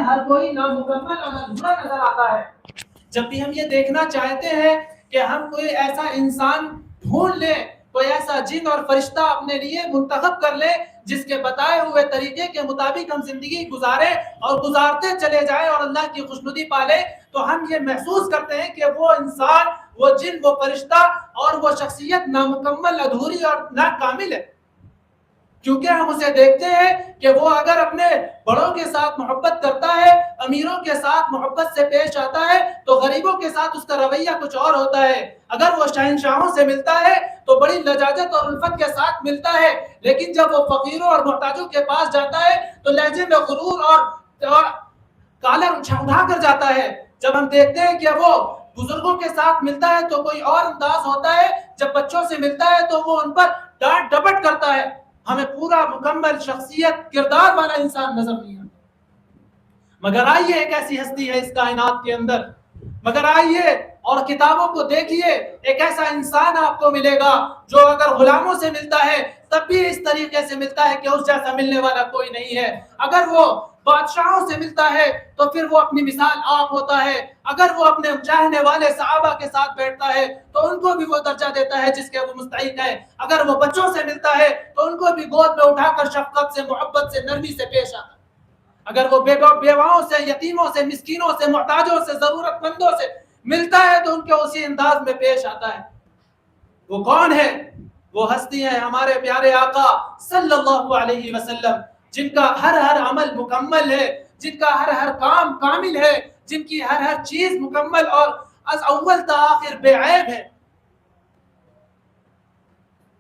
ہر کوئی نامکمل اور ادھورا نظر آتا ہے۔ جب بھی ہم یہ دیکھنا چاہتے ہیں کہ ہم کوئی ایسا انسان ڈھونڈ لیں، کوئی ایسا جن اور فرشتہ اپنے لیے منتخب کر لیں جس کے بتائے ہوئے طریقے کے مطابق ہم زندگی گزاریں اور گزارتے چلے جائیں اور اللہ کی خوشنودی پالیں، تو ہم یہ محسوس کرتے ہیں کہ وہ انسان، وہ جن، وہ فرشتہ اور وہ شخصیت نامکمل، ادھوری اور ناکامل ہے۔ کیونکہ ہم اسے دیکھتے ہیں کہ وہ اگر اپنے بڑوں کے ساتھ محبت کرتا ہے، امیروں کے ساتھ محبت سے پیش آتا ہے، تو غریبوں کے ساتھ اس کا رویہ کچھ اور ہوتا ہے۔ اگر وہ شہنشاہوں سے ملتا ہے تو بڑی لجاجت اور الفت کے ساتھ ملتا ہے، لیکن جب وہ فقیروں اور محتاجوں کے پاس جاتا ہے تو لہجے میں غرور اور کالر اٹھا کر جاتا ہے۔ جب ہم دیکھتے ہیں کہ وہ بزرگوں کے ساتھ ملتا ہے تو کوئی اور انداز ہوتا ہے، جب بچوں سے ملتا ہے تو وہ ان پر ڈانٹ ڈپٹ کرتا ہے۔ ہمیں پورا مکمل شخصیت، کردار والا انسان نظر نہیں آتا۔ مگر آئیے، ایک ایسی ہستی ہے اس کائنات کے اندر، مگر آئیے اور کتابوں کو دیکھیے، ایک ایسا انسان آپ کو ملے گا جو اگر غلاموں سے ملتا ہے تب بھی اس طریقے سے ملتا ہے کہ اس جیسا ملنے والا کوئی نہیں ہے۔ اگر وہ بادشاہوں سے ملتا ہے تو پھر وہ اپنی مثال آپ ہوتا ہے۔ اگر وہ اپنے چاہنے والے صحابہ کے ساتھ بیٹھتا ہے تو ان کو بھی وہ درجہ دیتا ہے جس کے وہ مستحق ہے۔ اگر وہ بچوں سے ملتا ہے تو ان کو بھی گود میں اٹھا کر شفقت سے، محبت سے، نرمی سے پیش آتا ہے۔ اگر وہ بیواؤں سے، یتیموں سے، مسکینوں سے، محتاجوں سے، ضرورت مندوں سے ملتا ہے تو ان کے اسی انداز میں پیش آتا ہے۔ وہ کون ہے؟ وہ ہستی ہیں ہمارے پیارے آقا صلی اللہ علیہ وسلم، جن کا ہر عمل مکمل ہے، جن کا ہر کام کامل ہے، جن کی ہر چیز مکمل اور از اول تا آخر بے عیب ہے۔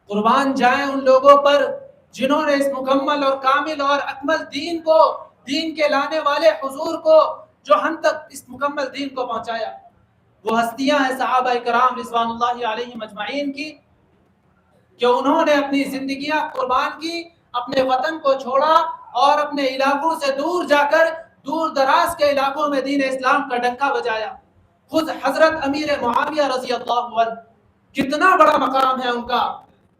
قربان جائیں ان لوگوں پر جنہوں نے اس مکمل اور کامل اور اکمل دین کو، دین کے لانے والے حضور کو، جو ہم تک اس مکمل دین کو پہنچایا۔ وہ ہستیاں ہیں صحابہ کرام رضوان اللہ علیہم اجمعین کی، کہ انہوں نے اپنی زندگیاں قربان کی، اپنے وطن کو چھوڑا اور اپنے علاقوں سے دور جا کر دور دراز کے علاقوں میں دین اسلام کا ڈنکا بجایا۔ خود حضرت امیر معاویہ رضی اللہ عنہ، کتنا بڑا مقام ہے ان کا۔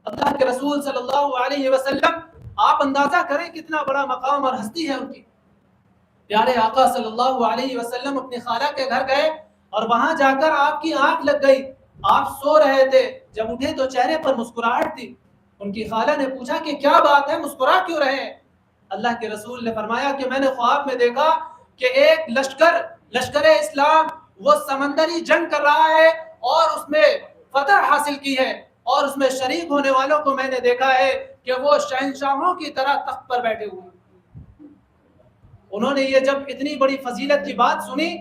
اللہ کے رسول صلی اللہ علیہ وسلم، آپ اندازہ کریں کتنا بڑا مقام اور ہستی ہے ان کی۔ پیارے آقا صلی اللہ علیہ وسلم اپنی خالہ کے گھر گئے اور وہاں جا کر آپ کی آنکھ لگ گئی، آپ سو رہے تھے، جب اٹھے تو چہرے پر مسکراہٹ تھی۔ ان کی خالہ نے پوچھا کہ کیا بات ہے، مسکرا کیوں رہے ہیں؟ اللہ کے رسول نے فرمایا کہ میں نے خواب میں دیکھا کہ ایک لشکر اسلام وہ سمندری جنگ کر رہا ہے اور اس میں فتح حاصل کی ہے، اور اس میں شریک ہونے والوں کو میں نے دیکھا ہے کہ وہ شہنشاہوں کی طرح تخت پر بیٹھے ہوئے۔ انہوں نے یہ جب اتنی بڑی فضیلت کی بات سنی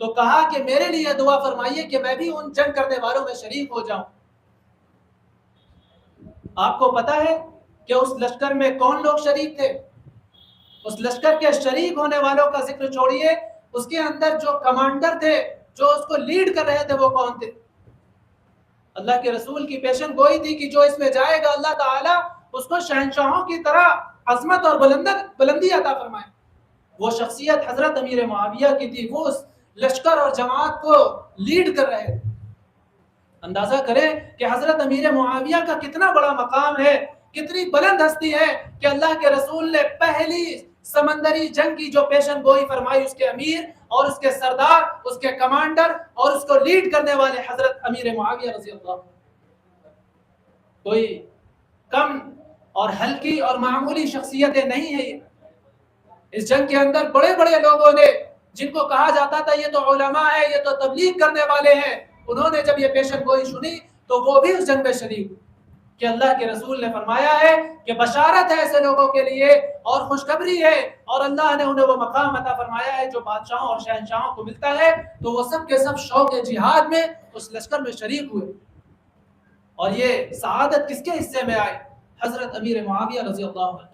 تو کہا کہ میرے لیے دعا فرمائیے کہ میں بھی ان جنگ کرنے والوں میں شریک ہو جاؤں۔ آپ کو پتا ہے کہ اس لشکر میں کون لوگ شریک تھے؟ اس لشکر کے شریک ہونے والوں کا ذکر چھوڑیے، اس کے اندر جو کمانڈر تھے، جو اس کو لیڈ کر رہے تھے، وہ کون تھے؟ اللہ کے رسول کی پیشن گوئی تھی کہ جو اس میں جائے گا اللہ تعالیٰ اس کو شہنشاہوں کی طرح عظمت اور بلندی عطا فرمائے۔ وہ شخصیت حضرت امیر معاویہ کی تھی، وہ اس لشکر اور جماعت کو لیڈ کر رہے تھے۔ اندازہ کریں کہ حضرت امیر معاویہ کا کتنا بڑا مقام ہے، کتنی بلند ہستی ہے کہ اللہ کے رسول نے پہلی سمندری جنگ کی جو پیشن گوئی فرمائی، اس کے امیر اور اس کے سردار، اس کے کمانڈر اور اس کو لیڈ کرنے والے حضرت امیر معاویہ رضی اللہ عنہ۔ کوئی کم اور ہلکی اور معمولی شخصیتیں نہیں ہیں۔ اس جنگ کے اندر بڑے بڑے لوگوں نے، جن کو کہا جاتا تھا یہ تو علماء ہے، یہ تو تبلیغ کرنے والے ہیں، انہوں نے جب یہ پیشن گوئی سنی تو وہ بھی اس جنگ میں شریک ہوئے کہ اللہ کے رسول نے فرمایا ہے کہ بشارت ہے ایسے لوگوں کے لیے اور خوشخبری ہے، اور اللہ نے انہیں وہ مقام عطا فرمایا ہے جو بادشاہوں اور شہنشاہوں کو ملتا ہے۔ تو وہ سب کے سب شوق جہاد میں اس لشکر میں شریک ہوئے۔ اور یہ سعادت کس کے حصے میں آئی؟ حضرت امیر معاویہ رضی اللہ عنہ۔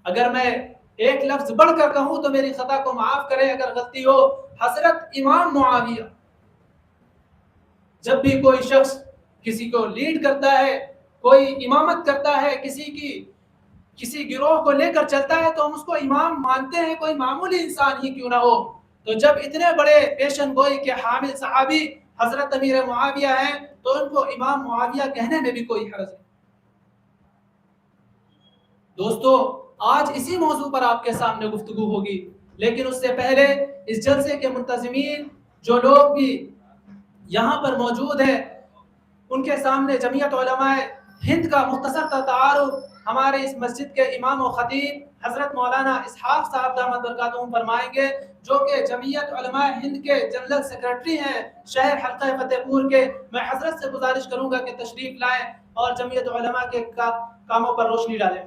اگر میں ایک لفظ بڑھ کر کہوں تو میری خطا کو معاف کریں اگر غلطی ہو، حضرت امام معاویہ۔ جب بھی کوئی شخص کسی کو لیڈ کرتا ہے، کوئی امامت کرتا ہے، کسی گروہ کو لے کر چلتا ہے تو ہم اس کو امام مانتے ہیں، کوئی معمولی انسان ہی کیوں نہ ہو۔ تو جب اتنے بڑے پیشن گوئی کے حامل صحابی حضرت امیر معاویہ ہیں تو ان کو امام معاویہ کہنے میں بھی کوئی حرج نہیں۔ دوستو، آج اسی موضوع پر آپ کے سامنے گفتگو ہوگی۔ لیکن اس سے پہلے اس جلسے کے منتظمین جو لوگ بھی یہاں پر موجود ہیں ان کے سامنے جمعیت علماء ہند کا مختصر سا تعارف ہمارے اس مسجد کے امام و خطیب حضرت مولانا اسحاق صاحب دامت برکاتہم فرمائیں گے، جو کہ جمعیت علماء ہند کے جنرل سیکرٹری ہیں شہر حلقہ فتح پور کے۔ میں حضرت سے گزارش کروں گا کہ تشریف لائیں اور جمعیت علماء کے کاموں پر روشنی ڈالیں۔